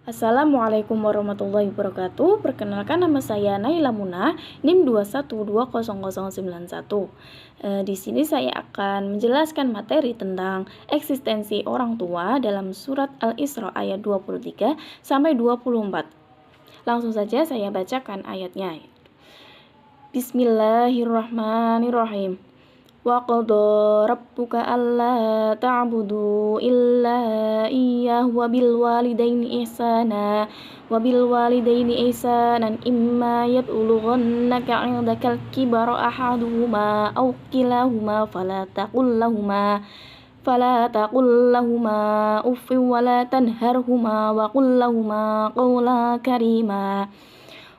Assalamualaikum warahmatullahi wabarakatuh. Perkenalkan, nama saya Naila Muna, NIM 2120091. Di sini saya akan menjelaskan materi tentang eksistensi orang tua dalam surat Al-Isra ayat 23 sampai 24. Langsung saja saya bacakan ayatnya. Bismillahirrahmanirrahim. Wa qadha rabbuka alla ta'budu illa iyyahu wa bil walidaini ihsanan imma yablughanna 'indakal kibara ahaduhuma aw kilahuma fala taqul lahuma uffin wa la tanharhuma wa qul lahuma qawlan karima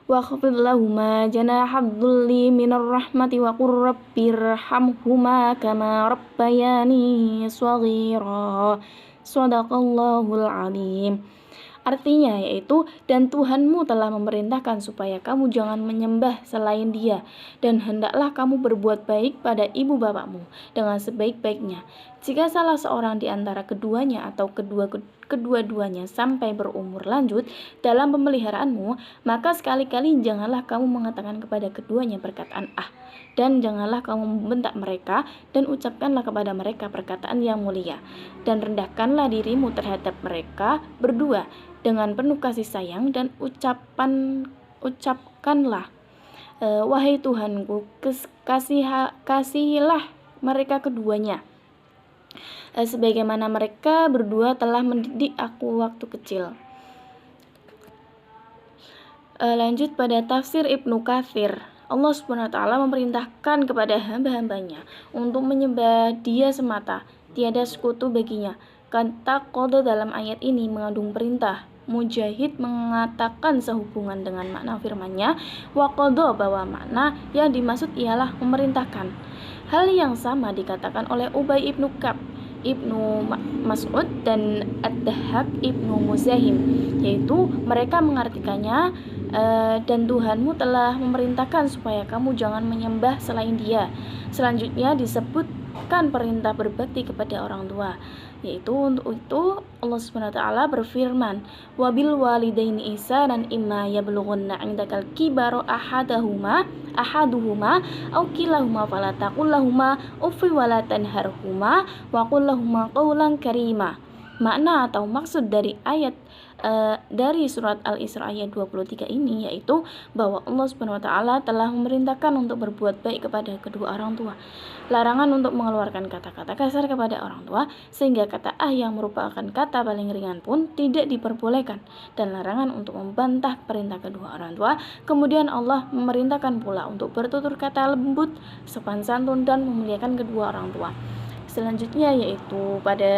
wakhfid lahuma janaha dhulli minar rahmati wa qur rabbirhamhuma kama rabbayani shaghira. Shadaqallahul azim. Artinya yaitu, dan Tuhanmu telah memerintahkan supaya kamu jangan menyembah selain Dia, dan hendaklah kamu berbuat baik pada ibu bapakmu dengan sebaik-baiknya. Jika salah seorang di antara keduanya atau kedua-duanya sampai berumur lanjut dalam pemeliharaanmu, maka sekali-kali janganlah kamu mengatakan kepada keduanya perkataan dan janganlah kamu membentak mereka, dan ucapkanlah kepada mereka perkataan yang mulia, dan rendahkanlah dirimu terhadap mereka berdua dengan penuh kasih sayang, dan ucapkanlah, wahai Tuhanku, kasihilah mereka keduanya sebagaimana mereka berdua telah mendidik aku waktu kecil. Lanjut pada tafsir Ibnu Katsir. Allah Subhanahu wa Ta'ala memerintahkan kepada hamba-hambanya untuk menyembah Dia semata, tiada sekutu baginya. Kata qadha dalam ayat ini mengandung perintah. Mujahid mengatakan sehubungan dengan makna firman-Nya wa qadha, bahwa makna yang dimaksud ialah memerintahkan. Hal yang sama dikatakan oleh Ubay ibnu Ka'b, Ibnu Mas'ud, dan Ad-Dahhak Ibnu Muzahim, yaitu mereka mengartikannya, dan Tuhanmu telah memerintahkan supaya kamu jangan menyembah selain Dia. Selanjutnya disebutkan perintah berbakti kepada orang tua, yaitu untuk itu Allah Subhanahu wa Ta'ala berfirman, wabil walidaini ihsanan imma yablughanna 'indakal kibara ahaduhuma aw kilahuma fala taqul lahuma uffin wa la tanharhuma wa qul lahuma qawlan karima. Makna atau maksud dari ayat dari surat Al-Isra ayat 23 ini yaitu bahwa Allah Subhanahu wa Ta'ala telah memerintahkan untuk berbuat baik kepada kedua orang tua, larangan untuk mengeluarkan kata-kata kasar kepada orang tua, sehingga kata yang merupakan kata paling ringan pun tidak diperbolehkan, dan larangan untuk membantah perintah kedua orang tua. Kemudian Allah memerintahkan pula untuk bertutur kata lembut, sopan santun, dan memuliakan kedua orang tua. Selanjutnya yaitu pada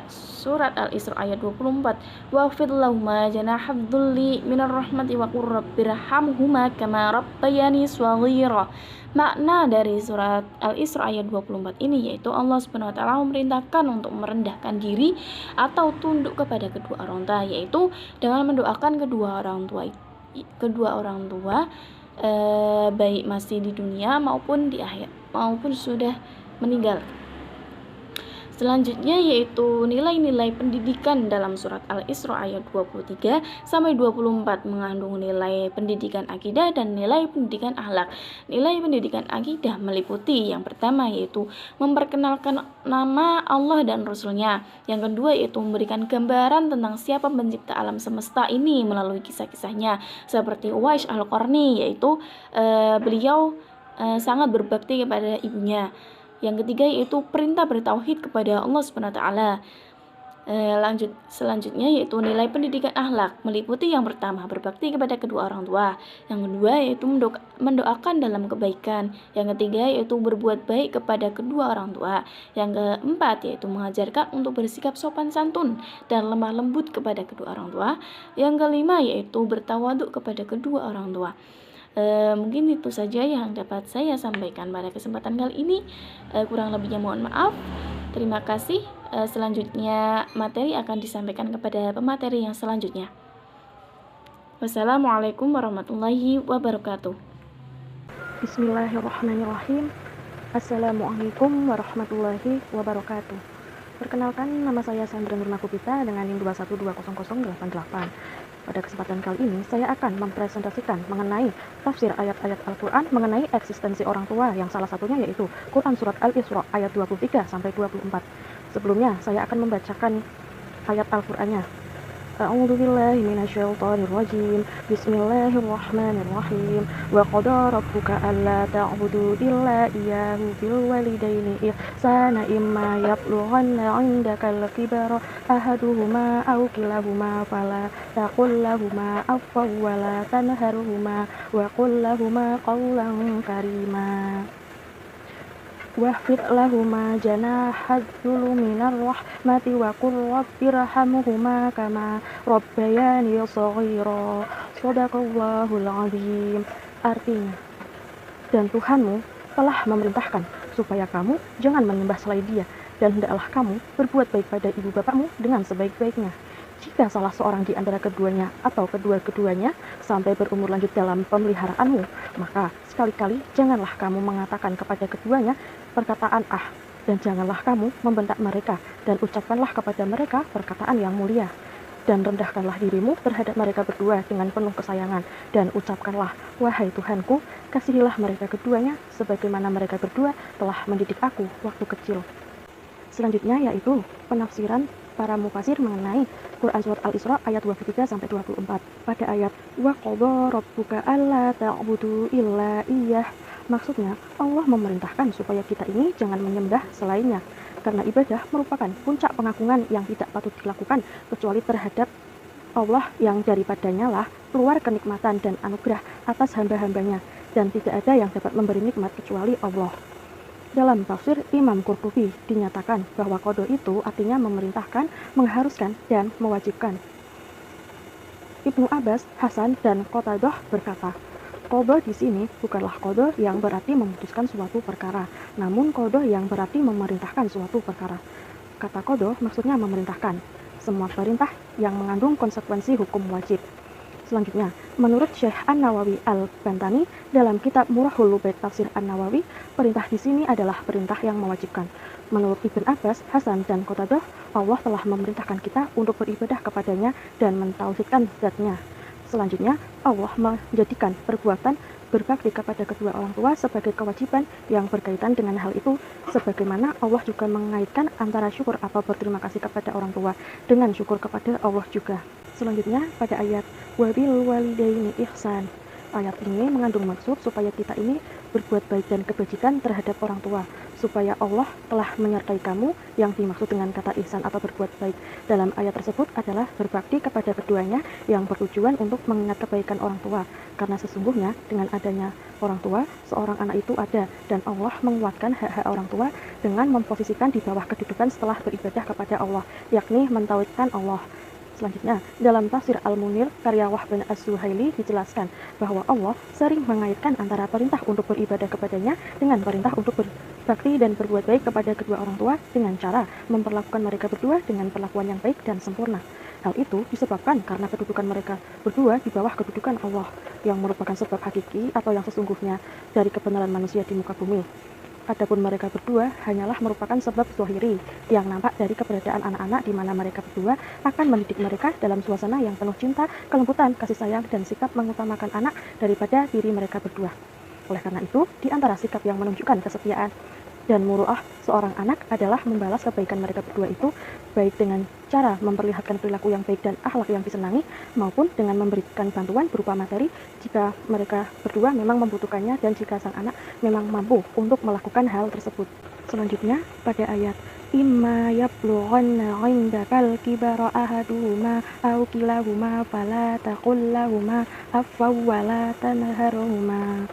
surat Al-Isra ayat 24, waqfid lahuma janaha dhulli minar rahmati wa qur rabbirhamhuma kama rabbayani shaghira. Makna dari surat Al-Isra ayat 24 ini yaitu Allah Subhanahu wa Ta'ala memerintahkan untuk merendahkan diri atau tunduk kepada kedua orang tua, yaitu dengan mendoakan kedua orang tua baik masih di dunia maupun di akhirat maupun sudah meninggal. Selanjutnya yaitu nilai-nilai pendidikan dalam surat Al-Isra ayat 23 sampai 24 mengandung nilai pendidikan akidah dan nilai pendidikan akhlak. Nilai pendidikan akidah meliputi yang pertama yaitu memperkenalkan nama Allah dan Rasul-Nya. Yang kedua yaitu memberikan gambaran tentang siapa pencipta alam semesta ini melalui kisah-kisahnya, seperti Uwais Al-Qarni, yaitu beliau sangat berbakti kepada ibunya. Yang ketiga yaitu perintah bertauhid kepada Allah Subhanahu wa Ta'ala. Selanjutnya yaitu nilai pendidikan akhlak, meliputi yang pertama berbakti kepada kedua orang tua, yang kedua yaitu mendoakan dalam kebaikan, yang ketiga yaitu berbuat baik kepada kedua orang tua, yang keempat yaitu mengajarkan untuk bersikap sopan santun dan lemah lembut kepada kedua orang tua, yang kelima yaitu bertawaduk kepada kedua orang tua. Mungkin itu saja yang dapat saya sampaikan pada kesempatan kali ini. Kurang lebihnya mohon maaf. Terima kasih. Selanjutnya materi akan disampaikan kepada pemateri yang selanjutnya. Wassalamualaikum warahmatullahi wabarakatuh. Bismillahirrahmanirrahim. Assalamualaikum warahmatullahi wabarakatuh. Perkenalkan, nama saya Sandra Nurmakupita dengan NIM 2120088. Pada kesempatan kali ini, saya akan mempresentasikan mengenai tafsir ayat-ayat Al-Quran mengenai eksistensi orang tua, yang salah satunya yaitu Quran Surat Al-Isra ayat 23-24. Sebelumnya, saya akan membacakan ayat Al-Qurannya. A'udzubillahi minasyaitonirrajim. Bismillahirrahmanirrahim. Wa qada rabbuka alla ta'budu illa iyyahu bil walidaini ihsana imma yablughanna 'indakal kibara ahaduhuma aw kilahuma fala taqul lahumā uff wa la tanharhumā wa qul lahumā qawlan karīmā. Wahfid lahuma janaha dzulli minar rahmati wa qur rabbirhamhuma kama rabbayani shaghira. Shadaqallahul azim. Artinya, dan Tuhanmu telah memerintahkan supaya kamu jangan menyembah selain Dia, dan hendaklah kamu berbuat baik pada ibu bapakmu dengan sebaik-baiknya. Jika salah seorang di antara keduanya atau kedua-keduanya sampai berumur lanjut dalam pemeliharaanmu, maka sekali-kali janganlah kamu mengatakan kepada keduanya perkataan "ah", dan janganlah kamu membentak mereka, dan ucapkanlah kepada mereka perkataan yang mulia. Dan rendahkanlah dirimu terhadap mereka berdua dengan penuh kesayangan, dan ucapkanlah, "Wahai Tuhanku, kasihilah mereka keduanya sebagaimana mereka berdua telah mendidik aku waktu kecil." Selanjutnya yaitu penafsiran para mufasir mengenai Quran Surat Al-Isra ayat 23-24. Pada ayat wa qadha rabbuka alla ta'budu illa iyyah, maksudnya Allah memerintahkan supaya kita ini jangan menyembah selainnya, karena ibadah merupakan puncak pengagungan yang tidak patut dilakukan kecuali terhadap Allah, yang daripadanya lah keluar kenikmatan dan anugerah atas hamba-hambanya, dan tidak ada yang dapat memberi nikmat kecuali Allah. Dalam tafsir Imam Qurtubi dinyatakan bahwa qadha itu artinya memerintahkan, mengharuskan, dan mewajibkan. Ibnu Abbas, Hasan, dan Qatadah berkata, qadha di sini bukanlah qadha yang berarti memutuskan suatu perkara, namun qadha yang berarti memerintahkan suatu perkara. Kata qadha maksudnya memerintahkan semua perintah yang mengandung konsekuensi hukum wajib. Selanjutnya, menurut Syekh An-Nawawi Al-Bantani dalam kitab Murahul Lubait Tafsir An-Nawawi, perintah di sini adalah perintah yang mewajibkan. Menurut Ibn Abbas, Hasan, dan Qatadah, Allah telah memerintahkan kita untuk beribadah kepadanya dan mentauhidkan zat-Nya. Selanjutnya, Allah menjadikan perbuatan berbakti kepada kedua orang tua sebagai kewajiban yang berkaitan dengan hal itu, sebagaimana Allah juga mengaitkan antara syukur atau berterima kasih kepada orang tua dengan syukur kepada Allah juga. Selanjutnya, pada ayat wabil walidaini ihsan, ayat ini mengandung maksud supaya kita ini berbuat baik dan kebajikan terhadap orang tua, supaya Allah telah menyertai kamu. Yang dimaksud dengan kata ihsan atau berbuat baik dalam ayat tersebut adalah berbakti kepada keduanya yang bertujuan untuk mengingat kebaikan orang tua, karena sesungguhnya dengan adanya orang tua, seorang anak itu ada, dan Allah menguatkan hak-hak orang tua dengan memposisikan di bawah kedudukan setelah beribadah kepada Allah, yakni mentauhidkan Allah. Selanjutnya, dalam tafsir Al-Munir karya Wahb bin As-Suhaili dijelaskan bahwa Allah sering mengaitkan antara perintah untuk beribadah kepadanya dengan perintah untuk berbakti dan berbuat baik kepada kedua orang tua dengan cara memperlakukan mereka berdua dengan perlakuan yang baik dan sempurna. Hal itu disebabkan karena kedudukan mereka berdua di bawah kedudukan Allah, yang merupakan sebab hakiki atau yang sesungguhnya dari kebenaran manusia di muka bumi. Adapun mereka berdua hanyalah merupakan sebab zahiri yang nampak dari keberadaan anak-anak, di mana mereka berdua akan mendidik mereka dalam suasana yang penuh cinta, kelembutan, kasih sayang, dan sikap mengutamakan anak daripada diri mereka berdua. Oleh karena itu, di antara sikap yang menunjukkan kesetiaan dan muruah seorang anak adalah membalas kebaikan mereka berdua itu, baik dengan cara memperlihatkan perilaku yang baik dan akhlak yang disenangi, maupun dengan memberikan bantuan berupa materi jika mereka berdua memang membutuhkannya dan jika sang anak memang mampu untuk melakukan hal tersebut. Selanjutnya, pada ayat imma yablughanna 'indakal kibara ahaduhuma aw kilahuma fala taqul lahumā uff wa la tanharhumā.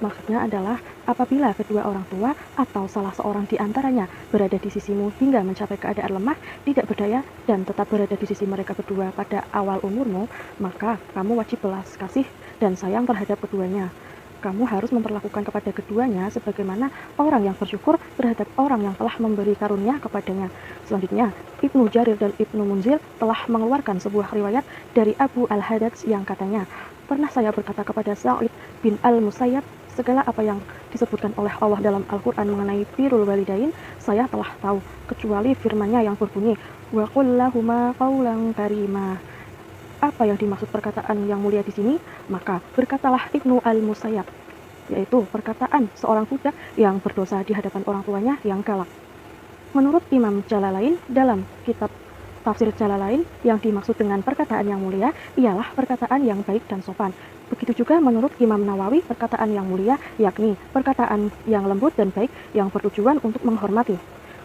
Maksudnya adalah apabila kedua orang tua atau salah seorang di antaranya berada di sisimu hingga mencapai keadaan lemah, tidak berdaya, dan tetap berada di sisi mereka berdua pada awal umurmu, maka kamu wajib belas kasih dan sayang terhadap keduanya. Kamu harus memperlakukan kepada keduanya sebagaimana orang yang bersyukur terhadap orang yang telah memberi karunia kepadanya. Selanjutnya, Ibnu Jarir dan Ibnu Munzir telah mengeluarkan sebuah riwayat dari Abu Al-Hadats yang katanya, pernah saya berkata kepada Sa'id bin Al-Musayyab, segala apa yang disebutkan oleh Allah dalam Al-Quran mengenai birrul walidain, saya telah tahu, kecuali firman-Nya yang berbunyi, wa qul lahumā qawlan karīmā. Apa yang dimaksud perkataan yang mulia di sini? Maka berkatalah Ibnu Al-Musayyab, yaitu perkataan seorang budak yang berdosa di hadapan orang tuanya yang galak. Menurut Imam Jalalain dalam kitab Tafsir Jalalain, yang dimaksud dengan perkataan yang mulia ialah perkataan yang baik dan sopan. Begitu juga menurut Imam Nawawi, perkataan yang mulia yakni perkataan yang lembut dan baik yang bertujuan untuk menghormati.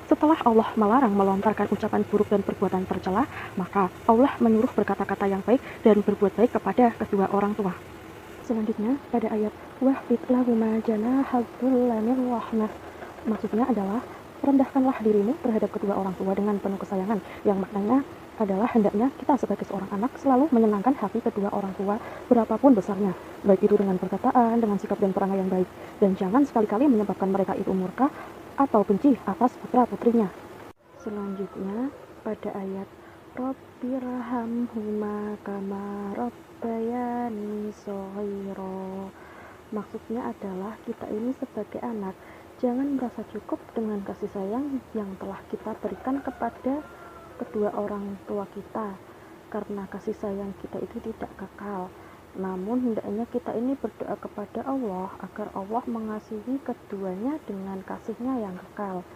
Setelah Allah melarang melontarkan ucapan buruk dan perbuatan tercela, maka Allah menyuruh berkata-kata yang baik dan berbuat baik kepada kedua orang tua. Selanjutnya pada ayat wahfid lahuma janahal dhulli mir rahmah, maksudnya adalah rendahkanlah dirimu terhadap kedua orang tua dengan penuh kesayangan, yang maknanya adalah hendaknya kita sebagai seorang anak selalu menyenangkan hati kedua orang tua berapapun besarnya, baik itu dengan perkataan, dengan sikap dan perangai yang baik, dan jangan sekali-kali menyebabkan mereka itu murka atau benci atas putra-putrinya. Selanjutnya pada ayat Rabbirhamhuma kama rabbayani shaghira, maksudnya adalah kita ini sebagai anak jangan merasa cukup dengan kasih sayang yang telah kita berikan kepada kedua orang tua kita, karena kasih sayang kita itu tidak kekal. Namun hendaknya kita ini berdoa kepada Allah agar Allah mengasihi keduanya dengan kasihnya yang kekal,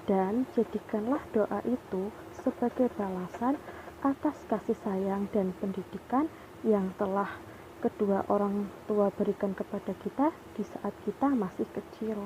dan jadikanlah doa itu sebagai balasan atas kasih sayang dan pendidikan yang telah kedua orang tua berikan kepada kita di saat kita masih kecil.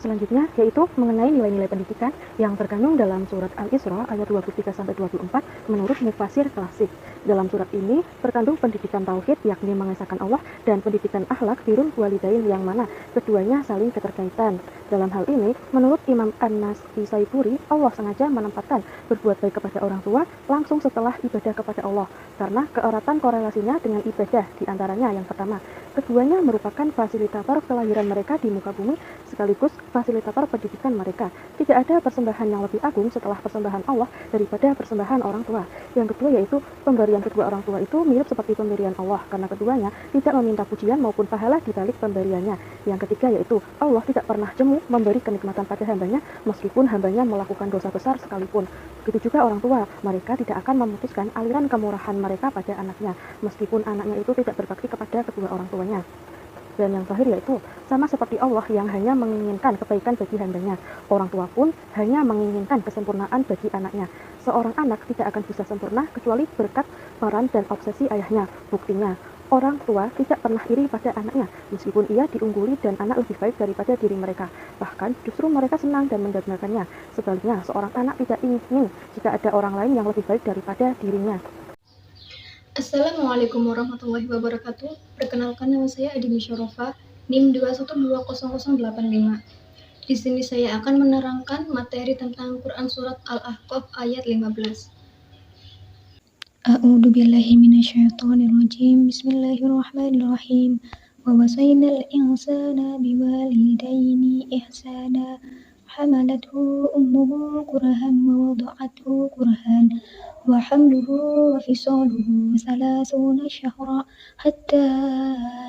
Selanjutnya yaitu mengenai nilai-nilai pendidikan yang terkandung dalam surat Al-Isra ayat 23-24 menurut mufasir klasik. Dalam surat ini terkandung pendidikan tauhid yakni mengesahkan Allah dan pendidikan akhlak birrul walidain yang mana keduanya saling keterkaitan. Dalam hal ini menurut Imam An-Nasaiburi, Allah sengaja menempatkan berbuat baik kepada orang tua langsung setelah ibadah kepada Allah karena keeratan korelasinya dengan ibadah. Di antaranya yang pertama, keduanya merupakan fasilitator kelahiran mereka di muka bumi sekaligus fasilitator pendidikan mereka. Tidak ada persembahan yang lebih agung setelah persembahan Allah daripada persembahan orang tua. Yang kedua yaitu pemberian kedua orang tua itu mirip seperti pemberian Allah karena keduanya tidak meminta pujian maupun pahala di balik pemberiannya. Yang ketiga yaitu Allah tidak pernah jemu memberi kenikmatan pada hambanya meskipun hambanya melakukan dosa besar sekalipun. Begitu juga orang tua, mereka tidak akan memutuskan aliran kemurahan mereka pada anaknya meskipun anaknya itu tidak berbakti kepada kedua orang tuanya. Dan yang terakhir yaitu sama seperti Allah yang hanya menginginkan kebaikan bagi hambanya, orang tua pun hanya menginginkan kesempurnaan bagi anaknya. Seorang anak tidak akan bisa sempurna kecuali berkat peran dan obsesi ayahnya. Buktinya, orang tua tidak pernah iri pada anaknya meskipun ia diungguli dan anak lebih baik daripada diri mereka. Bahkan justru mereka senang dan mendambakannya. Sebaliknya, seorang anak tidak ingin jika ada orang lain yang lebih baik daripada dirinya. Assalamualaikum warahmatullahi wabarakatuh. Perkenalkan, nama saya Adi Musyarofa, NIM 2120085. Di sini saya akan menerangkan materi tentang Quran Surat Al-Ahqaf ayat 15. A'udzu billahi minasyaitonir rajim. Bismillahirrahmanirrahim. Wa wasainal insana biwalidayni ihsana. Hamalathu ummuhu kurhan wa wada'athu kurhan wa hamluhu wa fisaluhu 30 syahra hatta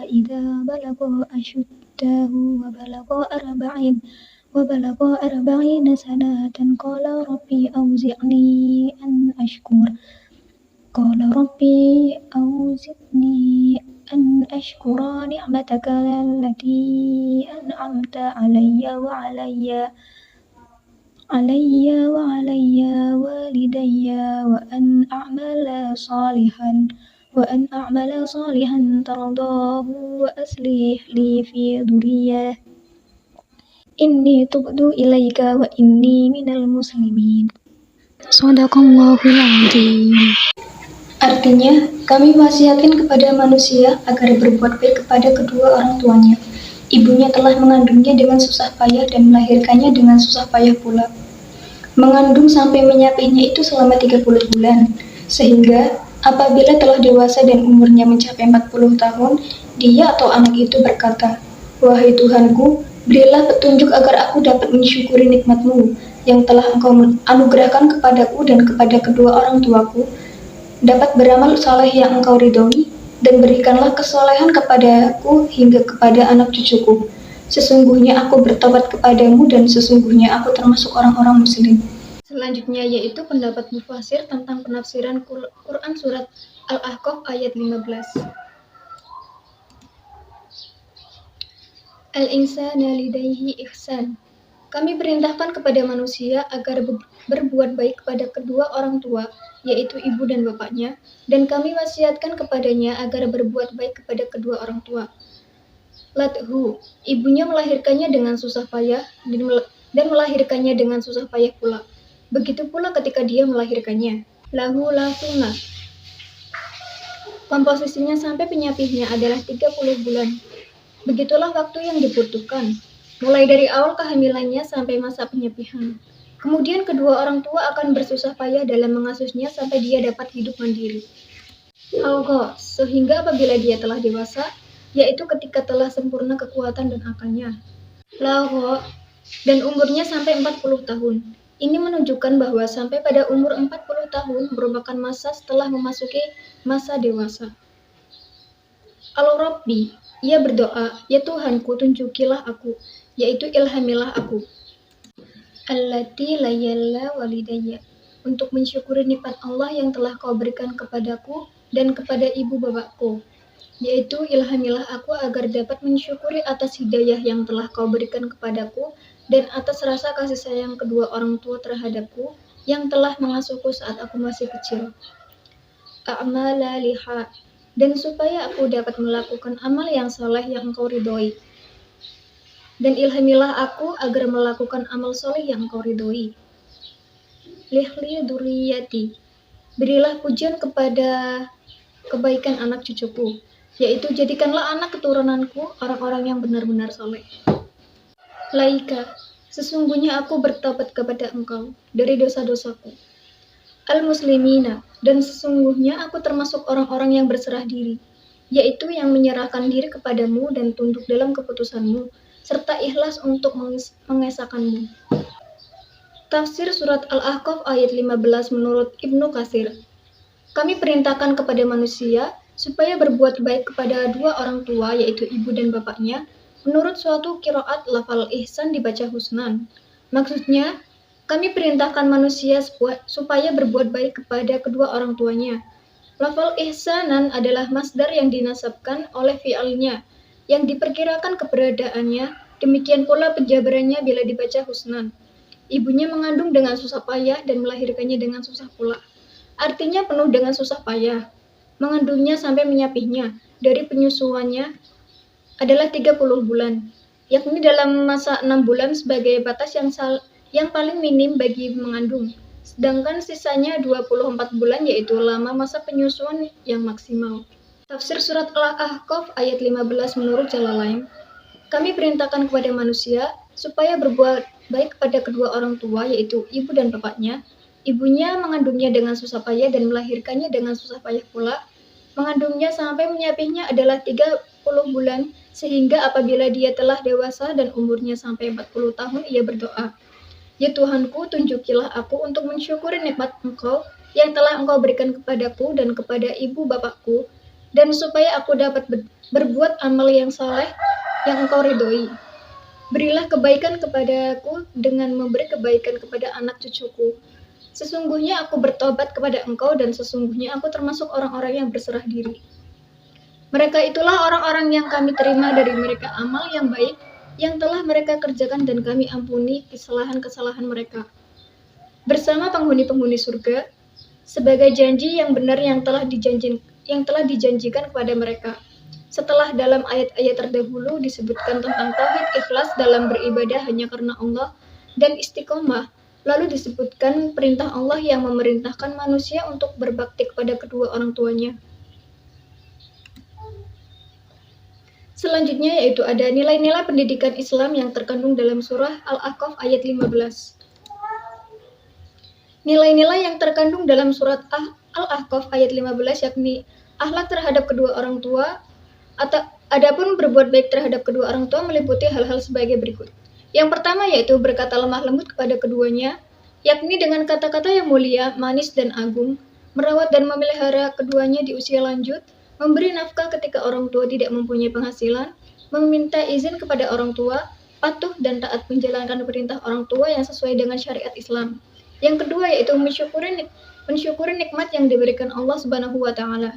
idza balagha ashuddahu wa balagha arba'ina sanatan qala rabbi awzi'ni an ashkura ni'mataka allati an'amta alayya wa walidayya wa an a'mala salihan tardahu wa aslih li fi dhurriyyah inni tubtu ilaika wa inni minal muslimin. Shadaqallahul azim. Artinya, kami wasiatkan kepada manusia agar berbuat baik kepada kedua orang tuanya. Ibunya telah mengandungnya dengan susah payah dan melahirkannya dengan susah payah pula. Mengandung sampai menyapihnya itu selama 30 bulan, sehingga apabila telah dewasa dan umurnya mencapai 40 tahun, dia atau anak itu berkata, "Wahai Tuhanku, berilah petunjuk agar aku dapat mensyukuri nikmat-Mu yang telah Engkau anugerahkan kepadaku dan kepada kedua orang tuaku, dapat beramal saleh yang Engkau ridhoi, dan berikanlah kesolehan kepadaku hingga kepada anak cucuku. Sesungguhnya aku bertobat kepadamu dan sesungguhnya aku termasuk orang-orang muslim." Selanjutnya yaitu pendapat mufasir tentang penafsiran Quran Surat Al-Ahqaf ayat 15. Al-insana lidayhi ihsan. Kami perintahkan kepada manusia agar berbuat baik kepada kedua orang tua, yaitu ibu dan bapaknya, dan kami wasiatkan kepadanya agar berbuat baik kepada kedua orang tua. Lathu, ibunya melahirkannya dengan susah payah dan melahirkannya dengan susah payah pula. Begitu pula ketika dia melahirkannya. Lahu latuna. Komposisinya sampai penyapihnya adalah 30 bulan. Begitulah waktu yang dibutuhkan, mulai dari awal kehamilannya sampai masa penyapihan. Kemudian kedua orang tua akan bersusah payah dalam mengasuhnya sampai dia dapat hidup mandiri. Algo, sehingga apabila dia telah dewasa, yaitu ketika telah sempurna kekuatan dan akalnya. Laho, dan umurnya sampai 40 tahun. Ini menunjukkan bahwa sampai pada umur 40 tahun merupakan masa setelah memasuki masa dewasa. Al-Rabbi, ia berdoa, ya Tuhanku tunjukilah aku, yaitu ilhamilah aku. Allati layalla walidayya, untuk mensyukuri nikmat Allah yang telah kau berikan kepadaku dan kepada ibu bapakku, yaitu ilhamilah aku agar dapat mensyukuri atas hidayah yang telah kau berikan kepadaku dan atas rasa kasih sayang kedua orang tua terhadapku yang telah mengasuhku saat aku masih kecil. A'mala liha, dan supaya aku dapat melakukan amal yang saleh yang engkau ridhoi. Dan ilhamilah aku agar melakukan amal soleh yang engkau ridhoi. Lihli duriyati, berilah pujian kepada kebaikan anak cucuku, yaitu jadikanlah anak keturunanku orang-orang yang benar-benar soleh. Laika, sesungguhnya aku bertobat kepada engkau dari dosa-dosaku. Al-muslimina, dan sesungguhnya aku termasuk orang-orang yang berserah diri, yaitu yang menyerahkan diri kepadamu dan tunduk dalam keputusanmu, serta ikhlas untuk mengesahkanmu. Tafsir surat Al-Ahqaf ayat 15 menurut Ibnu Katsir. Kami perintahkan kepada manusia supaya berbuat baik kepada dua orang tua, yaitu ibu dan bapaknya. Menurut suatu qiraat, lafal ihsan dibaca husnan. Maksudnya, kami perintahkan manusia supaya berbuat baik kepada kedua orang tuanya. Lafal ihsanan adalah masdar yang dinasabkan oleh fi'alnya, yang diperkirakan keberadaannya, demikian pula penjabarannya bila dibaca husnan. Ibunya mengandung dengan susah payah dan melahirkannya dengan susah pula. Artinya penuh dengan susah payah. Mengandungnya sampai menyapihnya, dari penyusuannya adalah 30 bulan, yakni dalam masa 6 bulan sebagai batas yang paling minim bagi mengandung, sedangkan sisanya 24 bulan yaitu lama masa penyusuan yang maksimal. Tafsir surat Al-Ahqaf ayat 15 menurut Jalalain. Kami perintahkan kepada manusia supaya berbuat baik kepada kedua orang tua, yaitu ibu dan bapaknya. Ibunya mengandungnya dengan susah payah dan melahirkannya dengan susah payah pula. Mengandungnya sampai menyapihnya adalah 30 bulan, sehingga apabila dia telah dewasa dan umurnya sampai 40 tahun, ia berdoa, ya Tuhanku, tunjukilah aku untuk mensyukuri nikmat engkau yang telah engkau berikan kepadaku dan kepada ibu bapakku, dan supaya aku dapat berbuat amal yang saleh yang engkau ridhoi. Berilah kebaikan kepadaku dengan memberi kebaikan kepada anak cucuku. Sesungguhnya aku bertobat kepada engkau dan sesungguhnya aku termasuk orang-orang yang berserah diri. Mereka itulah orang-orang yang kami terima dari mereka amal yang baik yang telah mereka kerjakan dan kami ampuni kesalahan-kesalahan mereka. Bersama penghuni-penghuni surga, sebagai janji yang benar yang telah dijanjikan kepada mereka. Setelah dalam ayat-ayat terdahulu disebutkan tentang tauhid ikhlas dalam beribadah hanya karena Allah dan istiqomah, lalu disebutkan perintah Allah yang memerintahkan manusia untuk berbakti kepada kedua orang tuanya. Selanjutnya yaitu ada nilai-nilai pendidikan Islam yang terkandung dalam surah Al-Ahqaf ayat 15. Nilai-nilai yang terkandung dalam surat Al-Ahqaf ayat 15 yakni akhlak terhadap kedua orang tua. Adapun berbuat baik terhadap kedua orang tua meliputi hal-hal sebagai berikut. Yang pertama yaitu berkata lemah lembut kepada keduanya, yakni dengan kata-kata yang mulia, manis dan agung, merawat dan memelihara keduanya di usia lanjut, memberi nafkah ketika orang tua tidak mempunyai penghasilan, meminta izin kepada orang tua, patuh dan taat menjalankan perintah orang tua yang sesuai dengan syariat Islam. Yang kedua yaitu mensyukuri nikmat yang diberikan Allah Subhanahu wa taala.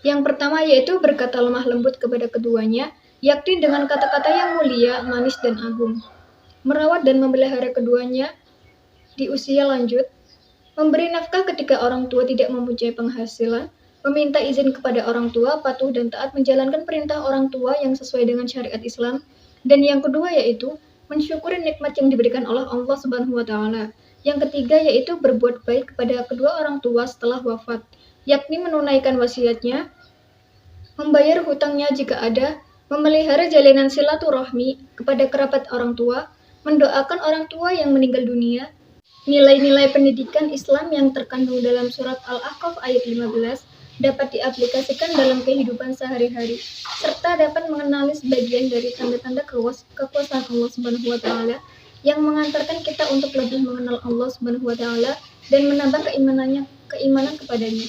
Yang pertama yaitu berkata lemah lembut kepada keduanya, yakni dengan kata-kata yang mulia, manis dan agung. Merawat dan memelihara keduanya di usia lanjut, memberi nafkah ketika orang tua tidak mempunyai penghasilan, meminta izin kepada orang tua, patuh dan taat menjalankan perintah orang tua yang sesuai dengan syariat Islam. Dan yang kedua yaitu mensyukuri nikmat yang diberikan oleh Allah Subhanahu wa taala. Yang ketiga yaitu berbuat baik kepada kedua orang tua setelah wafat, yakni menunaikan wasiatnya, membayar hutangnya jika ada, memelihara jalinan silaturahmi kepada kerabat orang tua, mendoakan orang tua yang meninggal dunia. Nilai-nilai pendidikan Islam yang terkandung dalam surat Al-Ahqaf ayat 15 dapat diaplikasikan dalam kehidupan sehari-hari, serta dapat mengenali sebagian dari tanda-tanda kekuasaan Allah Subhanahu wa taala yang mengantarkan kita untuk lebih mengenal Allah Subhanahu wa taala dan menambah keimanan kepadanya.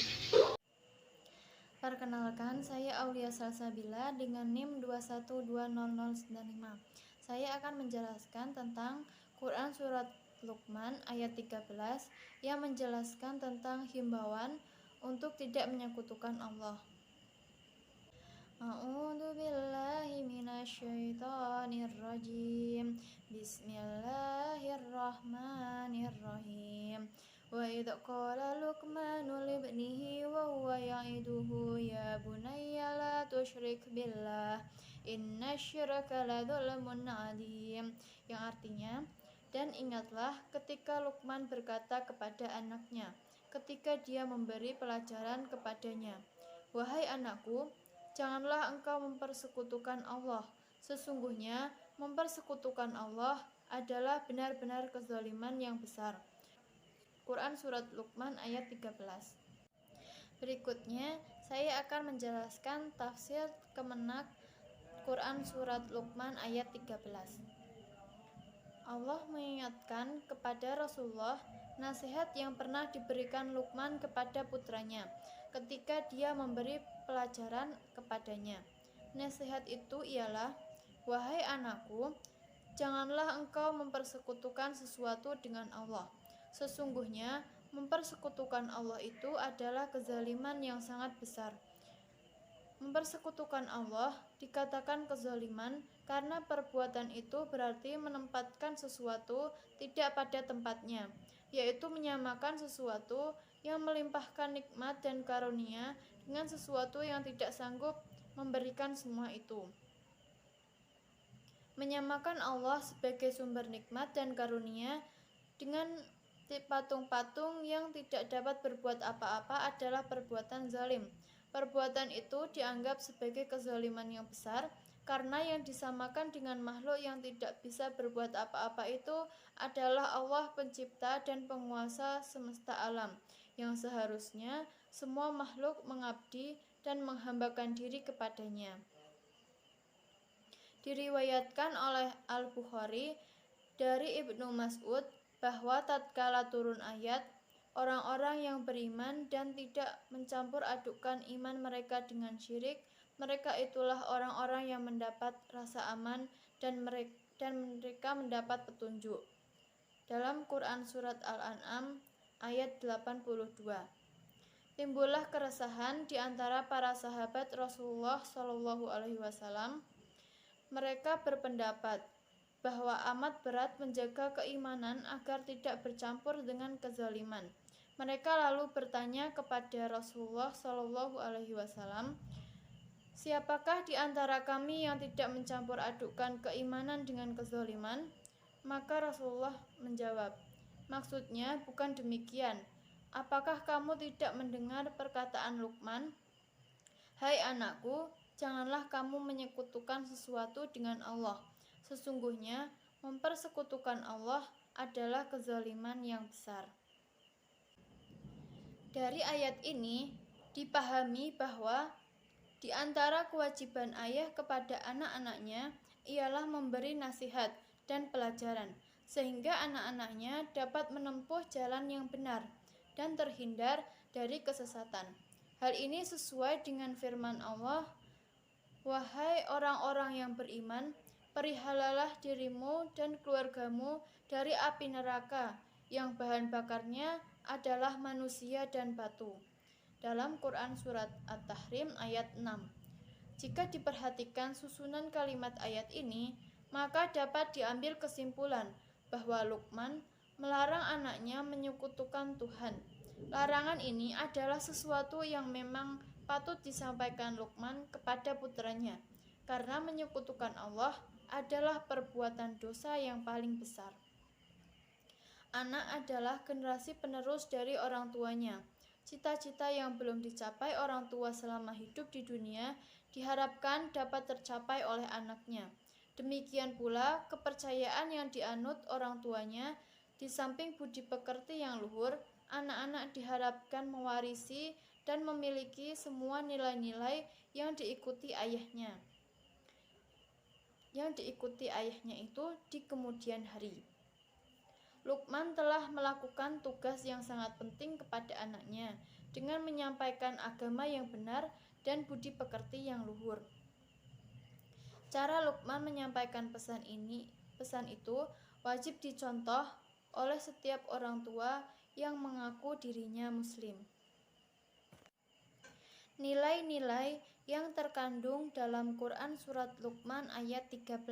Perkenalkan, saya Aulia Salsabila dengan NIM 2120095. Saya akan menjelaskan tentang Quran Surat Luqman ayat 13 yang menjelaskan tentang himbauan untuk tidak menyekutukan Allah. A'udzu billahi minasyaitonir rajim. Bismillahirrahmanirrahim. Wa idh qala Luqmanu libnihi wa huwa ya'iduhu ya bunayya la tusyrik billah innasyirka ladzulmun 'adzim, yang artinya, dan ingatlah ketika Luqman berkata kepada anaknya ketika dia memberi pelajaran kepadanya, wahai anakku, janganlah engkau mempersekutukan Allah. Sesungguhnya mempersekutukan Allah adalah benar-benar kezaliman yang besar. Quran Surat Luqman ayat 13. Berikutnya, saya akan menjelaskan tafsir kemenak Quran Surat Luqman ayat 13. Allah mengingatkan kepada Rasulullah nasihat yang pernah diberikan Luqman kepada putranya ketika dia memberi pelajaran kepadanya. Nasihat itu ialah, wahai anakku, janganlah engkau mempersekutukan sesuatu dengan Allah. Sesungguhnya mempersekutukan Allah itu adalah kezaliman yang sangat besar. Mempersekutukan Allah dikatakan kezaliman karena perbuatan itu berarti menempatkan sesuatu tidak pada tempatnya, yaitu menyamakan sesuatu yang melimpahkan nikmat dan karunia dengan sesuatu yang tidak sanggup memberikan semua itu. Menyamakan Allah sebagai sumber nikmat dan karunia dengan patung-patung yang tidak dapat berbuat apa-apa adalah perbuatan zalim. Perbuatan itu dianggap sebagai kezaliman yang besar karena yang disamakan dengan makhluk yang tidak bisa berbuat apa-apa itu adalah Allah pencipta dan penguasa semesta alam, yang seharusnya semua makhluk mengabdi dan menghambakan diri kepadanya. Diriwayatkan oleh Al-Bukhari dari Ibnu Mas'ud bahwa tatkala turun ayat, orang-orang yang beriman dan tidak mencampur adukkan iman mereka dengan syirik, mereka itulah orang-orang yang mendapat rasa aman dan mereka mendapat petunjuk. Dalam Quran Surat Al-An'am ayat 82. Timbullah keresahan di antara para sahabat Rasulullah SAW. Mereka berpendapat bahwa amat berat menjaga keimanan agar tidak bercampur dengan kezaliman. Mereka lalu bertanya kepada Rasulullah SAW, siapakah di antara kami yang tidak mencampur adukkan keimanan dengan kezaliman? Maka Rasulullah menjawab, maksudnya bukan demikian. Apakah kamu tidak mendengar perkataan Luqman? Hai anakku, janganlah kamu menyekutukan sesuatu dengan Allah. Sesungguhnya mempersekutukan Allah adalah kezaliman yang besar. Dari ayat ini dipahami bahwa di antara kewajiban ayah kepada anak-anaknya ialah memberi nasihat dan pelajaran, sehingga anak-anaknya dapat menempuh jalan yang benar dan terhindar dari kesesatan. Hal ini sesuai dengan firman Allah, wahai orang-orang yang beriman, perihalalah dirimu dan keluargamu dari api neraka yang bahan bakarnya adalah manusia dan batu. Dalam Quran Surat At-Tahrim ayat 6. Jika diperhatikan susunan kalimat ayat ini, maka dapat diambil kesimpulan bahwa Luqman melarang anaknya menyekutukan Tuhan. Larangan ini adalah sesuatu yang memang patut disampaikan Luqman kepada putranya, karena menyekutukan Allah adalah perbuatan dosa yang paling besar. Anak adalah generasi penerus dari orang tuanya. Cita-cita yang belum dicapai orang tua selama hidup di dunia diharapkan dapat tercapai oleh anaknya. Demikian pula kepercayaan yang dianut orang tuanya, di samping budi pekerti yang luhur, anak-anak diharapkan mewarisi dan memiliki semua nilai-nilai yang diikuti ayahnya. Itu di kemudian hari. Luqman telah melakukan tugas yang sangat penting kepada anaknya dengan menyampaikan agama yang benar dan budi pekerti yang luhur. Cara Luqman menyampaikan pesan itu wajib dicontoh oleh setiap orang tua yang mengaku dirinya muslim. Nilai-nilai yang terkandung dalam Quran Surat Luqman ayat 13.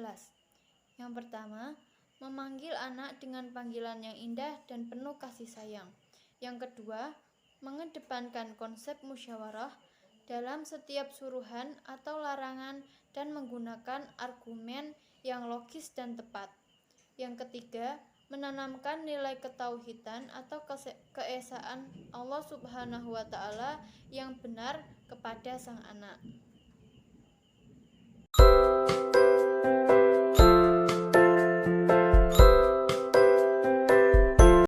Yang pertama, memanggil anak dengan panggilan yang indah dan penuh kasih sayang. Yang kedua, mengedepankan konsep musyawarah dalam setiap suruhan atau larangan dan menggunakan argumen yang logis dan tepat. Yang ketiga, menanamkan nilai ketauhidan atau keesaan Allah Subhanahu wa Ta'ala yang benar kepada sang anak.